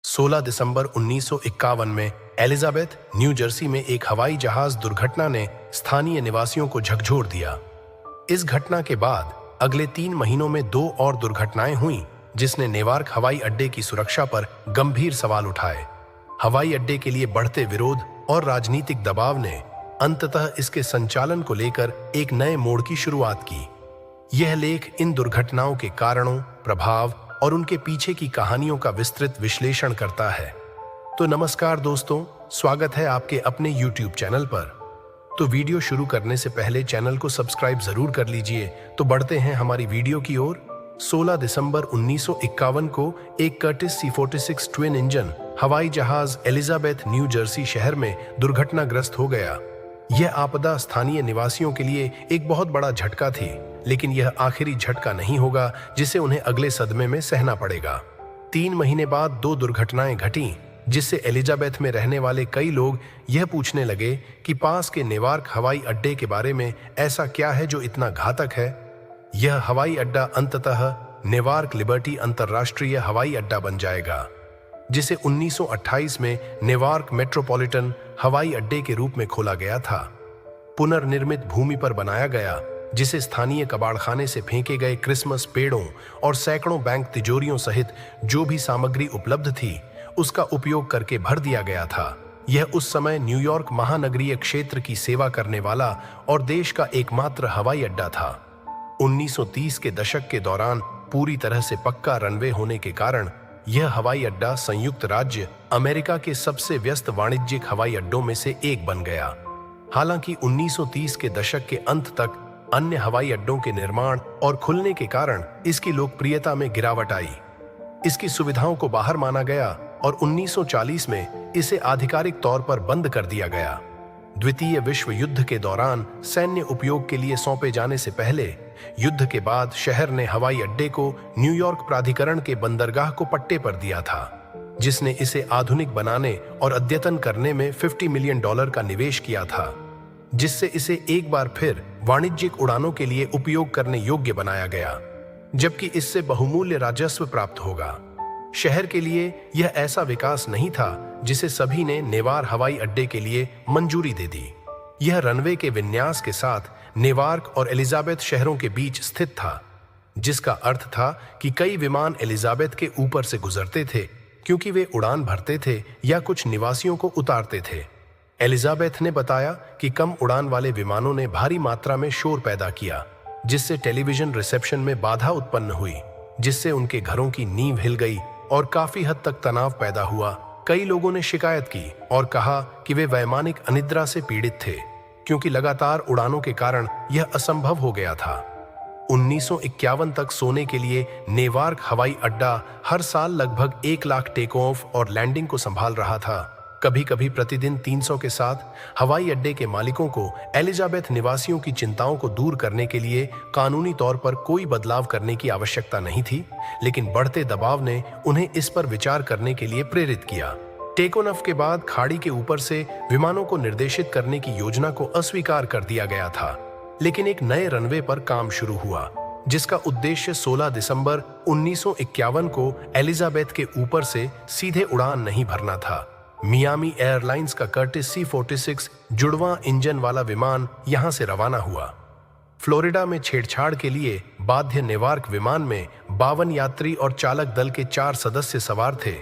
16 दिसंबर 1951 में Elizabeth, new Jersey में एक हवाई जहाज दुर्घटना ने स्थानीय निवासियों को झकझोर दिया। इस घटना के बाद अगले 3 महीनों में 2 और दुर्घटनाएं हुईं, जिसने नेवार्क हवाई अड्डे की सुरक्षा पर गंभीर सवाल उठाए। हवाई अड्डे के लिए बढ़ते विरोध और राजनीतिक दबाव ने अंततः इसके संचालन को लेकर एक नए मोड़ की शुरुआत की। यह लेख इन दुर्घटनाओं के कारणों, प्रभाव और उनके पीछे की कहानियों का विस्तृत विश्लेषण करता है। तो नमस्कार दोस्तों, स्वागत है आपके अपने YouTube चैनल पर। तो वीडियो शुरू करने से पहले चैनल को सब्सक्राइब जरूर कर लीजिए। तो बढ़ते हैं हमारी वीडियो की ओर। 16 दिसंबर 1951 को एक कर्टिस C-46 ट्विन इंजन हवाई जहाज एलिजाबेथ, न्यू जर्सी शहर में दुर्घटनाग्रस्त हो गया। यह आपदा स्थानीय निवासियों के लिए एक बहुत बड़ा झटका थी, लेकिन यह आखिरी झटका नहीं होगा जिसे उन्हें अगले सदमे में सहना पड़ेगा। 3 महीने बाद 2 दुर्घटनाएं घटीं, जिससे एलिजाबेथ में रहने वाले कई लोग यह पूछने लगे कि पास के नेवार्क हवाई अड्डे के बारे में ऐसा क्या है जो इतना घातक है। यह हवाई अड्डा अंततः नेवार्क लिबर्टी अंतर्राष्ट्रीय हवाई अड्डा बन जाएगा, जिसे 1928 में नेवार्क मेट्रोपॉलिटन हवाई अड्डे के रूप में खोला गया था। पुनर्निर्मित भूमि पर बनाया गया, जिसे स्थानीय कबाड़खाने से फेंके गए क्रिसमस पेड़ों और सैकड़ों बैंक तिजोरियों सहित जो भी सामग्री उपलब्ध थी, उसका उपयोग करके भर दिया गया था। यह उस समय न्यूयॉर्क महानगरीय क्षेत्र की सेवा करने वाला और देश का एकमात्र हवाई अड्डा था। 1930 के दशक के दौरान पूरी तरह से पक्का रनवे होने के कारण यह हवाई अड्डा संयुक्त राज्य अमेरिका के सबसे व्यस्त वाणिज्यिक हवाई अड्डों में से एक बन गया। हालांकि 1930 के दशक के अंत तक अन्य हवाई अड्डों के निर्माण और खुलने के कारण इसकी लोकप्रियता में गिरावट आई। इसकी सुविधाओं को बाहर माना गया और 1940 में इसे आधिकारिक तौर पर बंद कर दिया गया। द्वितीय विश्व युद्ध के दौरान सैन्य उपयोग के लिए सौंपे जाने से पहले युद्ध के बाद शहर ने हवाई अड्डे को न्यूयॉर्क प्राधिकरण के बंदरगाह को पट्टे पर दिया था, जिसने इसे आधुनिक बनाने और अद्यतन करने में $50 मिलियन का निवेश किया था, जिससे इसे एक बार फिर वाणिज्यिक उड़ानों के लिए उपयोग करने योग्य बनाया गया, जबकि इससे बहुमूल्य राजस्व प्राप्त होगा। शहर के लिए यह ऐसा विकास नहीं था जिसे सभी ने नेवार हवाई अड्डे के लिए मंजूरी दे दी। यह रनवे के विन्यास के साथ नेवार्क और एलिजाबेथ शहरों के बीच स्थित था, जिसका अर्थ था कि कई विमान एलिजाबेथ के ऊपर से गुजरते थे, क्योंकि वे उड़ान भरते थे या कुछ निवासियों को उतारते थे। एलिजाबेथ ने बताया कि कम उड़ान वाले विमानों ने भारी मात्रा में शोर पैदा किया, जिससे टेलीविजन रिसेप्शन में बाधा उत्पन्न हुई, जिससे उनके घरों की नींव हिल गई और काफी हद तक तनाव पैदा हुआ। कई लोगों ने शिकायत की और कहा कि वे वैमानिक अनिद्रा से पीड़ित थे, क्योंकि लगातार उड़ानों के कारण यह असंभव हो गया था। 1951 तक सोने के लिए नेवार्क हवाई अड्डा हर साल लगभग 1 लाख टेक ऑफ और लैंडिंग को संभाल रहा था। कभी कभी प्रतिदिन 300 के साथ हवाई अड्डे के मालिकों को एलिजाबेथ निवासियों की चिंताओं को दूर करने के लिए कानूनी तौर पर कोई बदलाव करने की आवश्यकता नहीं थी, लेकिन बढ़ते दबाव ने उन्हें इस पर विचार करने के लिए प्रेरित किया। टेकोनफ के बाद खाड़ी के ऊपर से विमानों को निर्देशित करने की योजना को अस्वीकार कर दिया गया था, लेकिन एक नए रनवे पर काम शुरू हुआ, जिसका उद्देश्य 16 दिसंबर 1951 को एलिजाबेथ के ऊपर से सीधे उड़ान नहीं भरना था। मियामी एयरलाइंस का कर्टिस C-46 जुड़वां इंजन वाला विमान यहां से रवाना हुआ। फ्लोरिडा में छेड़छाड़ के लिए बाध्य नेवार्क विमान में 52 यात्री और चालक दल के 4 सदस्य सवार थे।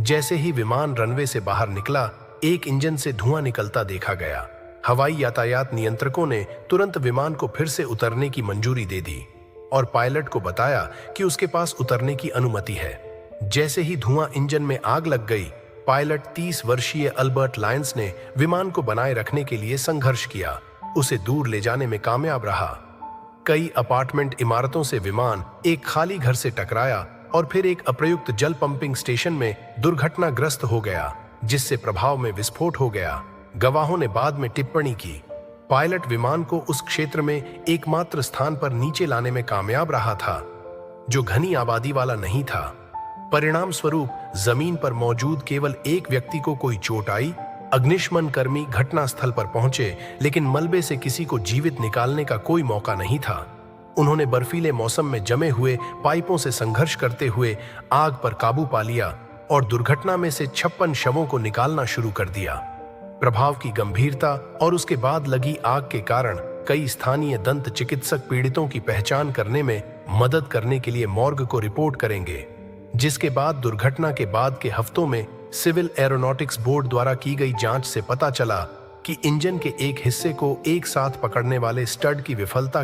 जैसे ही विमान रनवे से बाहर निकला, एक इंजन से धुआं निकलता देखा गया। हवाई यातायात नियंत्रकों ने तुरंत विमान को फिर से उतरने की मंजूरी दे दी और पायलट को बताया कि उसके पास उतरने की अनुमति है। जैसे ही धुआं इंजन में आग लग गई, पायलट 30 वर्षीय अल्बर्ट लायंस ने विमान को बनाए रखने के लिए संघर्ष किया। उसे दूर ले जाने में कामयाब रहा। कई अपार्टमेंट इमारतों से विमान एक खाली घर से टकराया और फिर एक अप्रयुक्त जल पंपिंग स्टेशन में दुर्घटनाग्रस्त हो गया, जिससे प्रभाव में विस्फोट हो गया। गवाहों ने बाद में टिप्पणी की, पायलट विमान को उस क्षेत्र में एकमात्र स्थान पर नीचे लाने में कामयाब रहा था, जो घनी आबादी वाला नहीं था। परिणाम स्वरूप जमीन पर मौजूद केवल एक व्यक्ति को कोई चोट आई। अग्निशमन कर्मी घटनास्थल पर पहुंचे, लेकिन मलबे से किसी को जीवित निकालने का कोई मौका नहीं था। उन्होंने बर्फीले मौसम में जमे हुए पाइपों से संघर्ष करते हुए आग पर काबू पा लिया और दुर्घटना में से 56 शवों को निकालना शुरू कर दिया। प्रभाव की गंभीरता और उसके बाद लगी आग के कारण कई स्थानीय दंत चिकित्सक पीड़ितों की पहचान करने में मदद करने के लिए मॉर्ग को रिपोर्ट करेंगे, जिसके बाद दुर्घटना के बाद के हफ्तों में सिविल एरोनॉटिक्स बोर्ड द्वारा की गई जांच से पता चला कि इंजन के एक हिस्से को एक साथ पकड़ने वाले स्टड की विफलता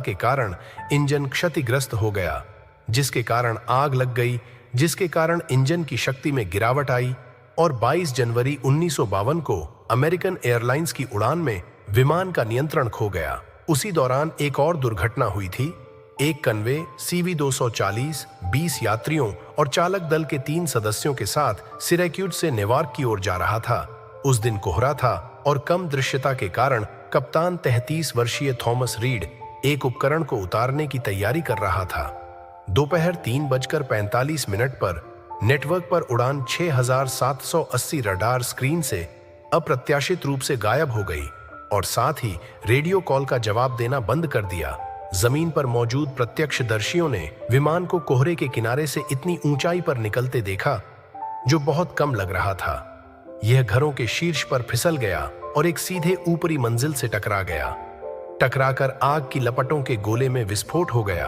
के कारण इंजन क्षतिग्रस्त हो गया, जिसके कारण आग लग गई, जिसके कारण इंजन की शक्ति में गिरावट आई और 22 जनवरी 1952 को अमेरिकन एयरलाइंस की उड़ान में विमान का नियंत्रण खो गया। उसी दौरान एक और दुर्घटना हुई थी। एक कन्वे CV-240 20 यात्रियों और चालक दल के 3 सदस्यों के साथ सिरैक्यूज से नेवार्क की ओर जा रहा था। उस दिन कोहरा था और कम दृश्यता के कारण कप्तान 33 वर्षीय थॉमस रीड एक उपकरण को उतारने की तैयारी कर रहा था। दोपहर 3:45 पर नेटवर्क पर उड़ान 6780 रडार स्क्रीन से अप्रत्याशित रूप से गायब हो गई और साथ ही रेडियो कॉल का जवाब देना बंद कर दिया। जमीन पर मौजूद प्रत्यक्षदर्शियों ने विमान को कोहरे के किनारे से इतनी ऊंचाई पर निकलते देखा जो बहुत कम लग रहा था। यह घरों के शीर्ष पर फिसल गया और एक सीधे ऊपरी मंजिल से टकरा गया। टकराकर आग की लपटों के गोले में विस्फोट हो गया।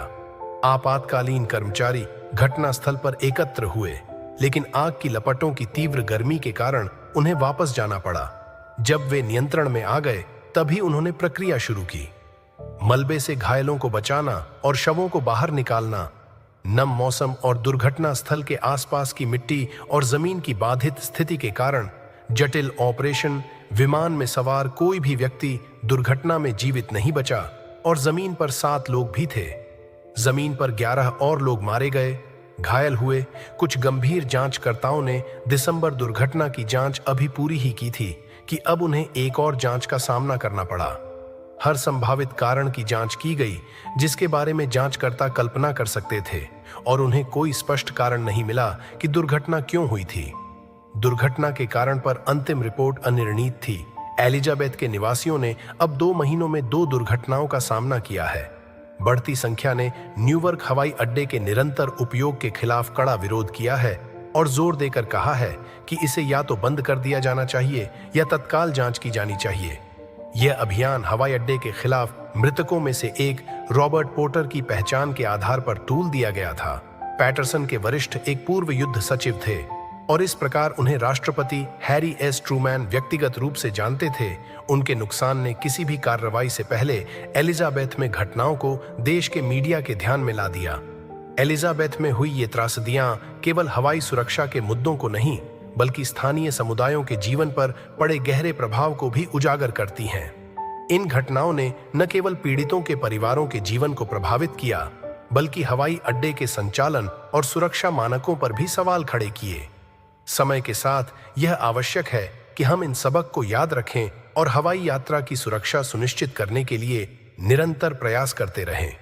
आपातकालीन कर्मचारी घटनास्थल पर एकत्र हुए, लेकिन आग की लपटों की तीव्र गर्मी के कारण उन्हें वापस जाना पड़ा। जब वे नियंत्रण में आ गए तभी उन्होंने प्रक्रिया शुरू की। मलबे से घायलों को बचाना और शवों को बाहर निकालना। नम मौसम और दुर्घटना स्थल के आसपास की मिट्टी और जमीन की बाधित स्थिति के कारण जटिल ऑपरेशन। विमान में सवार कोई भी व्यक्ति दुर्घटना में जीवित नहीं बचा और जमीन पर 7 लोग भी थे। जमीन पर 11 और लोग मारे गए, घायल हुए। कुछ गंभीर जांचकर्ताओं ने दिसंबर दुर्घटना की जांच अभी पूरी ही की थी कि अब उन्हें एक और जांच का सामना करना पड़ा। हर संभावित कारण की जांच की गई जिसके बारे में जांचकर्ता कल्पना कर सकते थे और उन्हें कोई स्पष्ट कारण नहीं मिला कि दुर्घटना क्यों हुई थी। दुर्घटना के कारण पर अंतिम रिपोर्ट अनिर्णीत थी। एलिजाबेथ के निवासियों ने अब 2 महीनों में 2 दुर्घटनाओं का सामना किया है। बढ़ती संख्या ने न्यूवर्क हवाई अड्डे के निरंतर उपयोग के खिलाफ कड़ा विरोध किया है और जोर देकर कहा है कि इसे या तो बंद कर दिया जाना चाहिए या तत्काल जांच की जानी चाहिए। यह अभियान हवाई अड्डे के खिलाफ मृतकों में से एक रॉबर्ट पोर्टर की पहचान के आधार पर तूल दिया गया था। पैटरसन के वरिष्ठ एक पूर्व युद्ध सचिव थे और इस प्रकार उन्हें राष्ट्रपति हैरी एस ट्रूमैन व्यक्तिगत रूप से जानते थे। उनके नुकसान ने किसी भी कार्रवाई से पहले एलिजाबेथ में घटनाओं को देश के मीडिया के ध्यान में ला दिया। एलिजाबेथ में हुई ये त्रासदियां केवल हवाई सुरक्षा के मुद्दों को नहीं बल्कि स्थानीय समुदायों के जीवन पर पड़े गहरे प्रभाव को भी उजागर करती हैं। इन घटनाओं ने न केवल पीड़ितों के परिवारों के जीवन को प्रभावित किया बल्कि हवाई अड्डे के संचालन और सुरक्षा मानकों पर भी सवाल खड़े किए। समय के साथ यह आवश्यक है कि हम इन सबक को याद रखें और हवाई यात्रा की सुरक्षा सुनिश्चित करने के लिए निरंतर प्रयास करते रहें।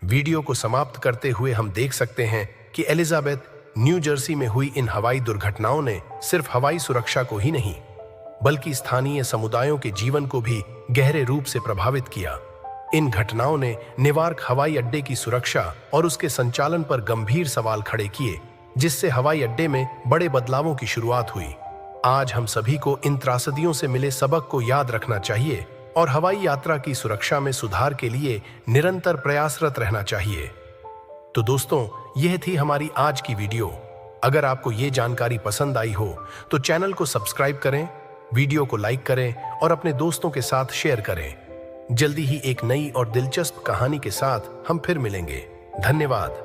वीडियो को समाप्त करते हुए हम देख सकते हैं कि एलिजाबेथ न्यू जर्सी में हुई इन हवाई दुर्घटनाओं ने सिर्फ हवाई सुरक्षा को ही नहीं बल्कि स्थानीय समुदायों के जीवन को भी गहरे रूप से प्रभावित किया। इन घटनाओं ने नेवार्क हवाई अड्डे की सुरक्षा और उसके संचालन पर गंभीर सवाल खड़े किए, जिससे हवाई अड्डे में बड़े बदलावों की शुरुआत हुई। आज हम सभी को इन त्रासदियों से मिले सबक को याद रखना चाहिए और हवाई यात्रा की सुरक्षा में सुधार के लिए निरंतर प्रयासरत रहना चाहिए। तो दोस्तों, यह थी हमारी आज की वीडियो। अगर आपको ये जानकारी पसंद आई हो तो चैनल को सब्सक्राइब करें, वीडियो को लाइक करें और अपने दोस्तों के साथ शेयर करें। जल्दी ही एक नई और दिलचस्प कहानी के साथ हम फिर मिलेंगे। धन्यवाद।